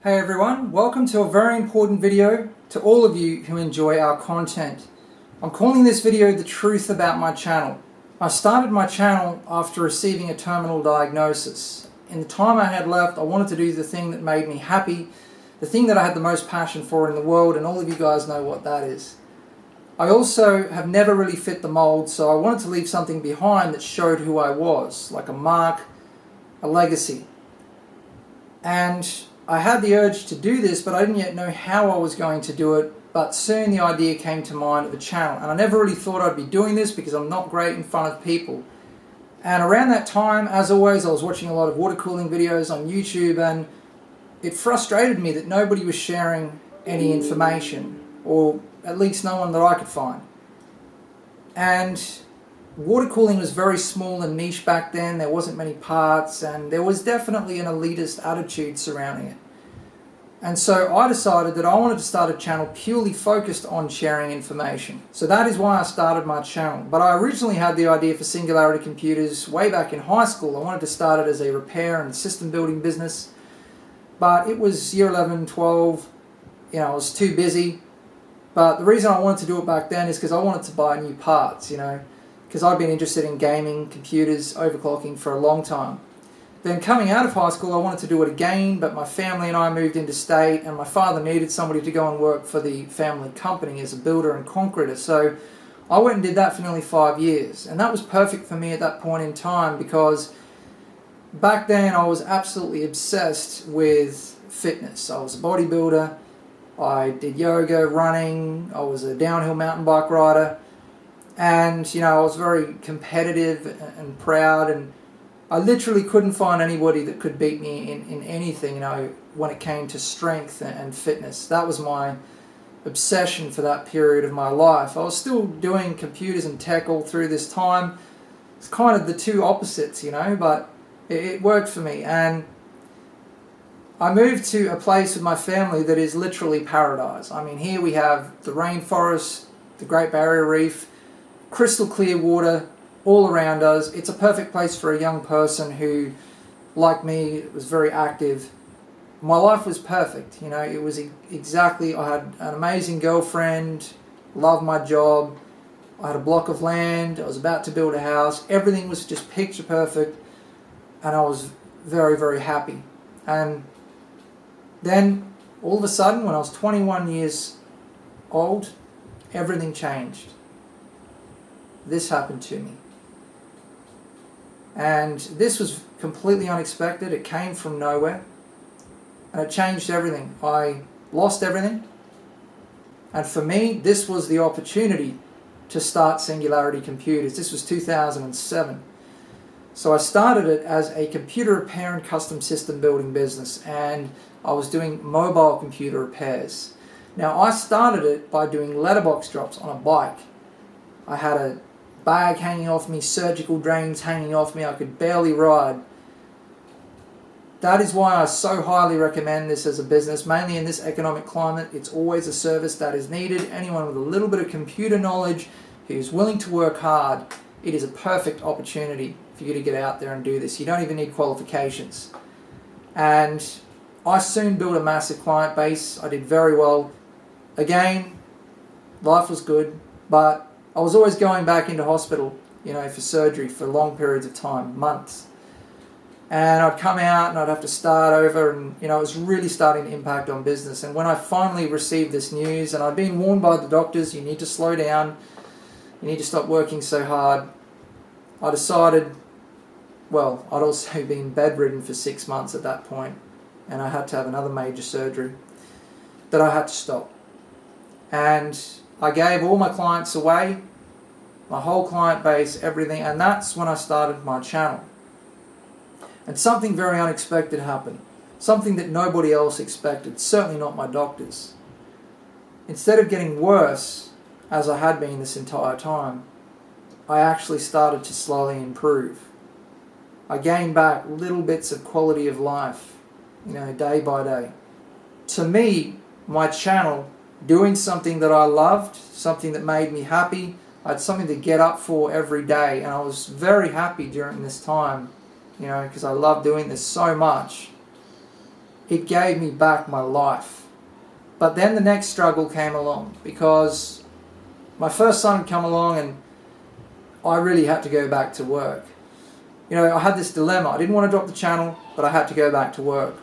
Hey everyone, welcome to a very important video to all of you who enjoy our content. I'm calling this video The Truth About My Channel. I started my channel after receiving a terminal diagnosis. In the time I had left, I wanted to do the thing that made me happy, the thing that I had the most passion for in the world, and all of you guys know what that is. I also have never really fit the mold, so I wanted to leave something behind that showed who I was, like a mark, a legacy. And I had the urge to do this, but I didn't yet know how I was going to do it. But soon the idea came to mind of a channel, and I never really thought I'd be doing this because I'm not great in front of people. And around that time, as always, I was watching a lot of water cooling videos on YouTube, and it frustrated me that nobody was sharing any information, or at least no one that I could find. And water cooling was very small and niche back then. There wasn't many parts, and there was definitely an elitist attitude surrounding it. And so I decided that I wanted to start a channel purely focused on sharing information. So that is why I started my channel. But I originally had the idea for Singularity Computers way back in high school. I wanted to start it as a repair and system building business. But it was year 11, 12, I was too busy. But the reason I wanted to do it back then is because I wanted to buy new parts, because I'd been interested in gaming, computers, overclocking for a long time. Then coming out of high school, I wanted to do it again, but my family and I moved interstate, and my father needed somebody to go and work for the family company as a builder and concreter. So I went and did that for nearly 5 years, and that was perfect for me at that point in time because back then I was absolutely obsessed with fitness. I was a bodybuilder, I did yoga, running, I was a downhill mountain bike rider, and I was very competitive and proud, and I literally couldn't find anybody that could beat me in anything, when it came to strength and fitness. That was my obsession for that period of my life. I was still doing computers and tech all through this time. It's kind of the two opposites, but it worked for me. And I moved to a place with my family that is literally paradise. I mean, here we have the rainforest, the Great Barrier Reef, crystal clear water all around us. It's a perfect place for a young person who, like me, was very active. My life was perfect, it was exactly, I had an amazing girlfriend, loved my job, I had a block of land, I was about to build a house, everything was just picture perfect, and I was very, very happy. And then, all of a sudden, when I was 21 years old, everything changed. This happened to me. And this was completely unexpected. It came from nowhere. And it changed everything. I lost everything. And for me, this was the opportunity to start Singularity Computers. This was 2007. So I started it as a computer repair and custom system building business. And I was doing mobile computer repairs. Now, I started it by doing letterbox drops on a bike. I had a bag hanging off me, surgical drains hanging off me, I could barely ride. That is why I so highly recommend this as a business, mainly in this economic climate. It's always a service that is needed. Anyone with a little bit of computer knowledge who's willing to work hard, it is a perfect opportunity for you to get out there and do this. You don't even need qualifications. And I soon built a massive client base. I did very well. Again, life was good, but I was always going back into hospital, for surgery for long periods of time, months. And I'd come out and I'd have to start over, and, it was really starting to impact on business. And when I finally received this news, and I'd been warned by the doctors, you need to slow down, you need to stop working so hard, I decided, I'd also been bedridden for 6 months at that point, and I had to have another major surgery, that I had to stop. And I gave all my clients away, my whole client base, everything, and that's when I started my channel. And something very unexpected happened. Something that nobody else expected, certainly not my doctors. Instead of getting worse, as I had been this entire time, I actually started to slowly improve. I gained back little bits of quality of life, day by day. To me, my channel, doing something that I loved, something that made me happy, I had something to get up for every day, and I was very happy during this time, because I loved doing this so much. it gave me back my life. But then the next struggle came along, because my first son had come along and I really had to go back to work. You know, I had this dilemma. I didn't want to drop the channel, but I had to go back to work.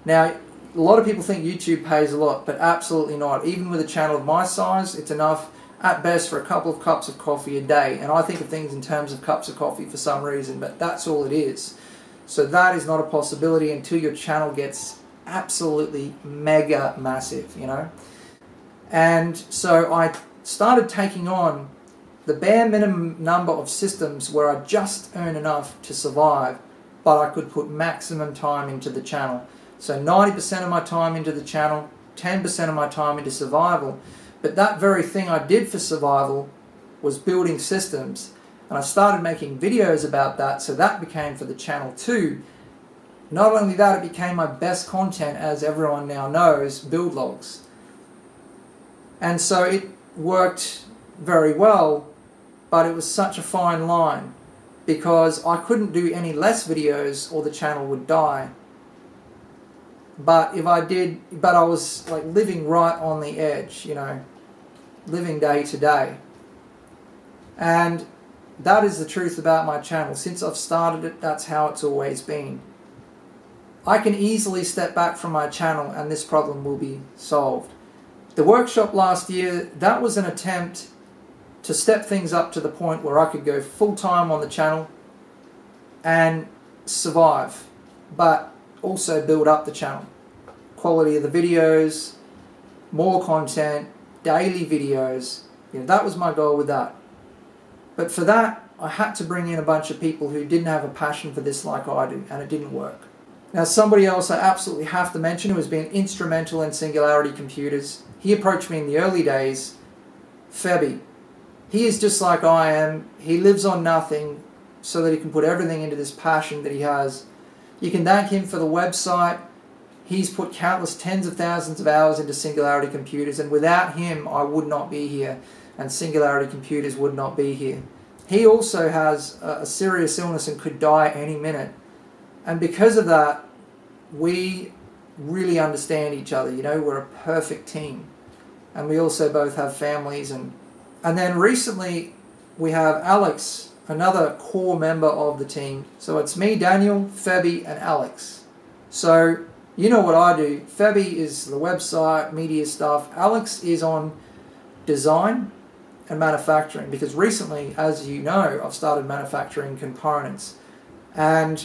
Now, a lot of people think YouTube pays a lot, but absolutely not. Even with a channel of my size, it's enough at best for a couple of cups of coffee a day. And I think of things in terms of cups of coffee for some reason, but that's all it is. So that is not a possibility until your channel gets absolutely mega massive, you know. And so I started taking on the bare minimum number of systems where I just earn enough to survive, but I could put maximum time into the channel. So 90% of my time into the channel, 10% of my time into survival. But that very thing I did for survival was building systems. And I started making videos about that, so that became for the channel too. Not only that, it became my best content, as everyone now knows, build logs. And so it worked very well, but it was such a fine line, because I couldn't do any less videos or the channel would die. But if I did, but I was like living right on the edge, you know, living day to day. And that is the truth about my channel. Since I've started it, that's how it's always been. I can easily step back from my channel and this problem will be solved. The workshop last year, that was an attempt to step things up to the point where I could go full time on the channel and survive, but also build up the channel. Quality of the videos, more content, daily videos. You know, that was my goal with that. But for that, I had to bring in a bunch of people who didn't have a passion for this like I do, and it didn't work. Now, somebody else I absolutely have to mention who has been instrumental in Singularity Computers, he approached me in the early days, Febby. He is just like I am. He lives on nothing so that he can put everything into this passion that he has. You can thank him for the website. He's put countless tens of thousands of hours into Singularity Computers, and without him I would not be here, and Singularity Computers would not be here. He also has a serious illness and could die any minute. And because of that, we really understand each other. You know, we're a perfect team. And we also both have families. And then recently we have Alex, another core member of the team. So it's me, Daniel, Febby, and Alex. So you know what I do. Febby is the website, media stuff. Alex is on design and manufacturing, because recently, as you know, I've started manufacturing components. And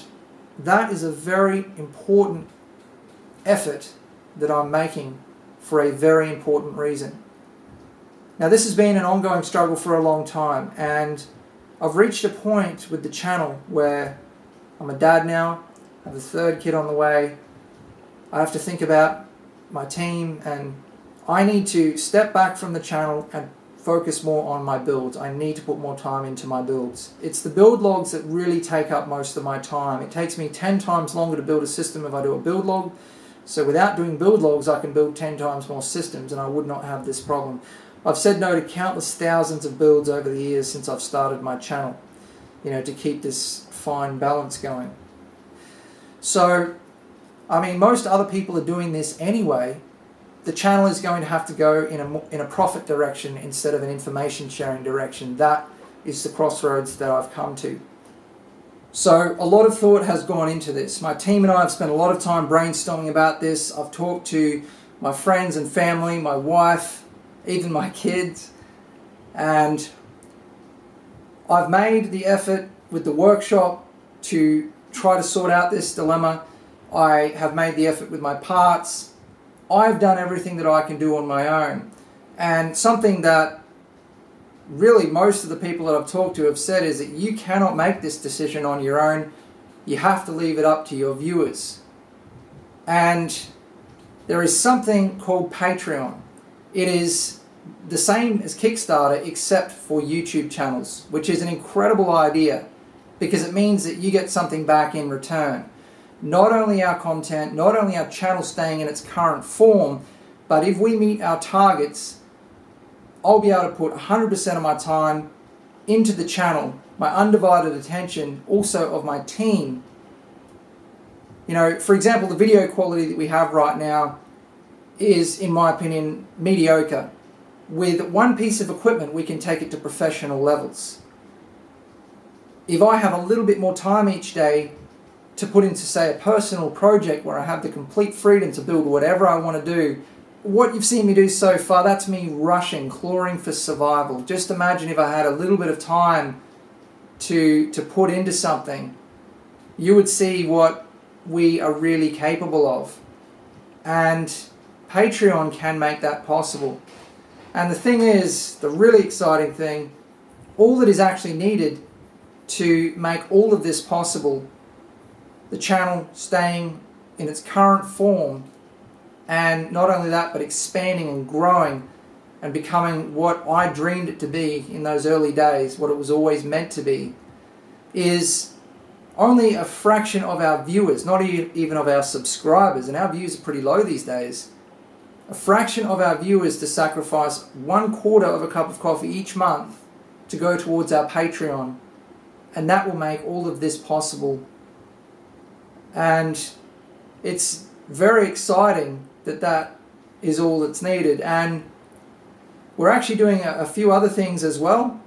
that is a very important effort that I'm making for a very important reason. Now, this has been an ongoing struggle for a long time, and I've reached a point with the channel where I'm a dad now, I have a third kid on the way. I have to think about my team, and I need to step back from the channel and focus more on my builds. I need to put more time into my builds. It's the build logs that really take up most of my time. It takes me 10 times longer to build a system if I do a build log. So without doing build logs, I can build 10 times more systems and I would not have this problem. I've said no to countless thousands of builds over the years since I've started my channel, you know, to keep this fine balance going. So, I mean, most other people are doing this anyway. The channel is going to have to go in a profit direction instead of an information sharing direction. That is the crossroads that I've come to. So a lot of thought has gone into this. My team and I have spent a lot of time brainstorming about this. I've talked to my friends and family, my wife, even my kids, and I've made the effort with the workshop to try to sort out this dilemma. I have made the effort with my parts. I've done everything that I can do on my own. And something that really most of the people that I've talked to have said is that you cannot make this decision on your own. You have to leave it up to your viewers. And there is something called Patreon. It is the same as Kickstarter except for YouTube channels, which is an incredible idea because it means that you get something back in return. Not only our content, not only our channel staying in its current form, but if we meet our targets, I'll be able to put 100% of my time into the channel, my undivided attention, also of my team, You know, for example, the video quality that we have right now is, in my opinion, mediocre. With one piece of equipment, we can take it to professional levels. If I have a little bit more time each day to put into, say, a personal project where I have the complete freedom to build whatever I want to do, what you've seen me do so far, that's me rushing, clawing for survival. Just imagine if I had a little bit of time to put into something, you would see what we are really capable of. And Patreon can make that possible. And the thing is, the really exciting thing, all that is actually needed to make all of this possible, the channel staying in its current form, and not only that, but expanding and growing and becoming what I dreamed it to be in those early days, what it was always meant to be, is only a fraction of our viewers, not even of our subscribers, and our views are pretty low these days, a fraction of our viewers to sacrifice 1/4 of a cup of coffee each month to go towards our Patreon, and that will make all of this possible. And it's very exciting that that is all that's needed. And we're actually doing a few other things as well.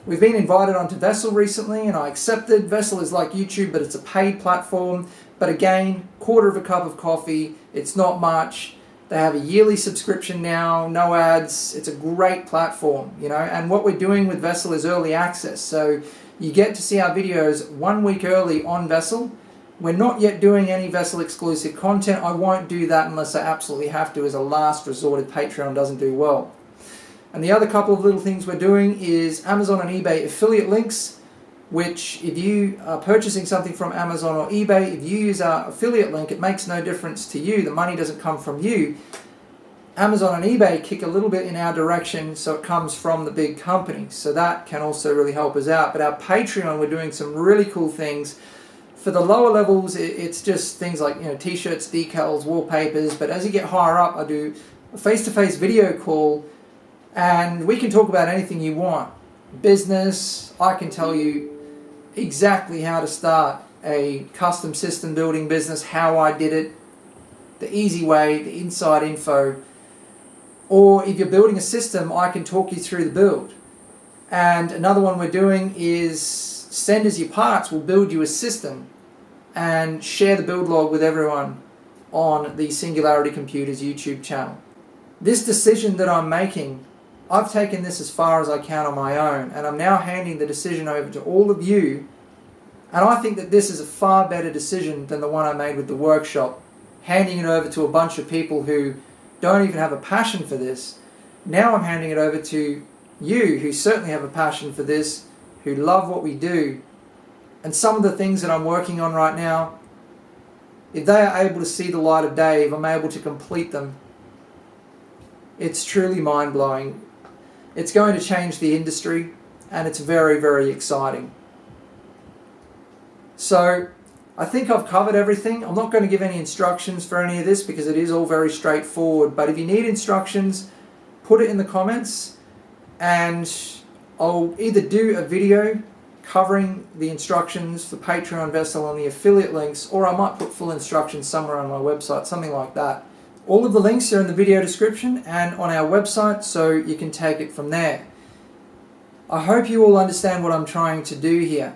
We've been invited onto Vessel recently, and I accepted. Vessel is like YouTube, but it's a paid platform. But again, 1/4 of a cup of coffee, it's not much. They have a yearly subscription now, no ads. It's a great platform, you know. And what we're doing with Vessel is early access. So you get to see our videos 1 week early on Vessel. We're not yet doing any Vessel exclusive content. I won't do that unless I absolutely have to as a last resort if Patreon doesn't do well. And the other couple of little things we're doing is Amazon and eBay affiliate links, which if you are purchasing something from Amazon or eBay, if you use our affiliate link, it makes no difference to you. The money doesn't come from you. Amazon and eBay kick a little bit in our direction, so it comes from the big companies. So that can also really help us out. But our Patreon, we're doing some really cool things. For the lower levels, it's just things like, you know, t-shirts, decals, wallpapers. But as you get higher up, I do a face-to-face video call, and we can talk about anything you want. Business, I can tell you exactly how to start a custom system building business, how I did it, the easy way, the inside info. Or if you're building a system, I can talk you through the build. And another one we're doing is send us your parts, we'll build you a system and share the build log with everyone on the Singularity Computers YouTube channel. This decision that I'm making, I've taken this as far as I can on my own, and I'm now handing the decision over to all of you, and I think that this is a far better decision than the one I made with the workshop, handing it over to a bunch of people who don't even have a passion for this. Now I'm handing it over to you who certainly have a passion for this, who love what we do, and some of the things that I'm working on right now, if they are able to see the light of day, if I'm able to complete them, it's truly mind-blowing. It's going to change the industry, and it's very, very exciting. So I think I've covered everything. I'm not going to give any instructions for any of this because it is all very straightforward. But if you need instructions, put it in the comments, and I'll either do a video covering the instructions for Patreon, Vessel, and the affiliate links, or I might put full instructions somewhere on my website, something like that. All of the links are in the video description and on our website, so you can take it from there. I hope you all understand what I'm trying to do here.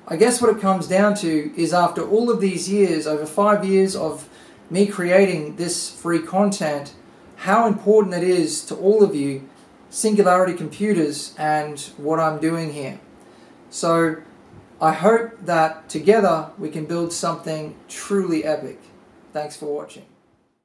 I guess what it comes down to is, after all of these years, over 5 years of me creating this free content, how important it is to all of you, Singularity Computers, and what I'm doing here. So I hope that together we can build something truly epic. Thanks for watching.